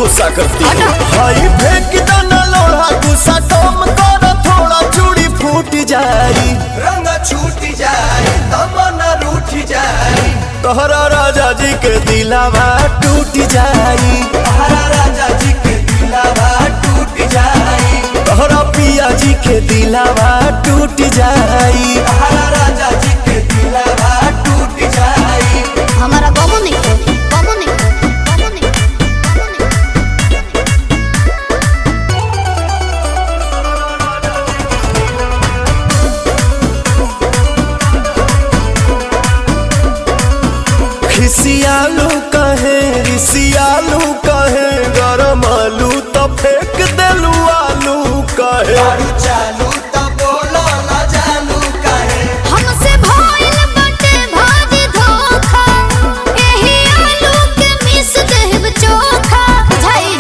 गुस्सा करती है। हाई फेंक दाना लोढ़ा गुस्सा कम कर थोड़ा चूड़ी फूट जाई रंग छूट जाए तमन्ना रूठ जाए तोहरा राजा जी के दिलावा टूट जाई तोहरा राजा जी के दिलावा टूट जाए तोहरा पिया जी के दिलावा टूट जाई तोहरा राजा जी के दिलावा टूट जाए। हमारा बाबू नहीं बाबू नहीं बाबू नहीं खिसियालू कहे रिसियालू कहे गरम आलू तो फेंक देलू आलू कहे दारू चालू तब बोलो ना जानू कहे हमसे भइल बाटे भाजी धोखा एही आलू के मिस देब चोखा बुझाई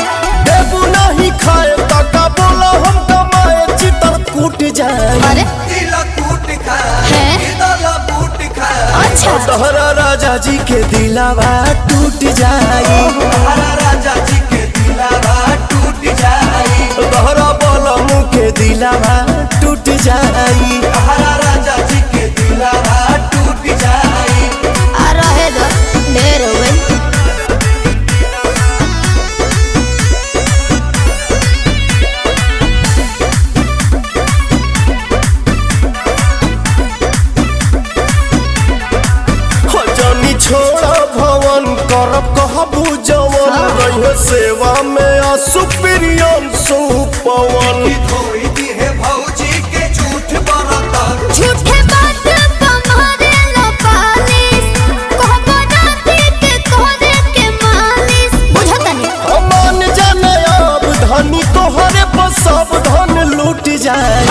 देबू नहीं खाए तका बोला हम कमाए चितर कूट जाए अरे दिल कूट खाए है? दिल बूट खाए अच्छा तोहरा राजा जी के दिलावा टूट जाई तोहरा राजा जी के दिलावा टूट जाए तोहरा बलमू के दिलावा टूट जाई तोहरा राजा जी के दिलावा टूट जाए। आ रहे दो ढेर हो गई जानी छोड़ा भवन करब कहबू जवन रहे सेवा में सुप्रियम सुपवन धोई दी है भौजी के झूठ बरतन झूठे बात तुम्हारे लो पालिस कहबो राती के कोरे के मालिस बुझतनी मान जाने अब धनी तोहरे पर सब धन लूट जाए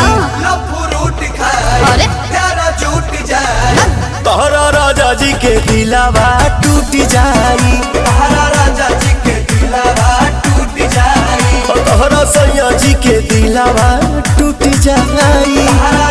लफुरूट खाए अरे? प्यारा झूठ जाए तोहरा राजा जी के दिलावा टूट जाई तोहरा राजा जी के दिलावा टूट जाए तोहरा सैया जी के दिलावा टूट जाई तोहरा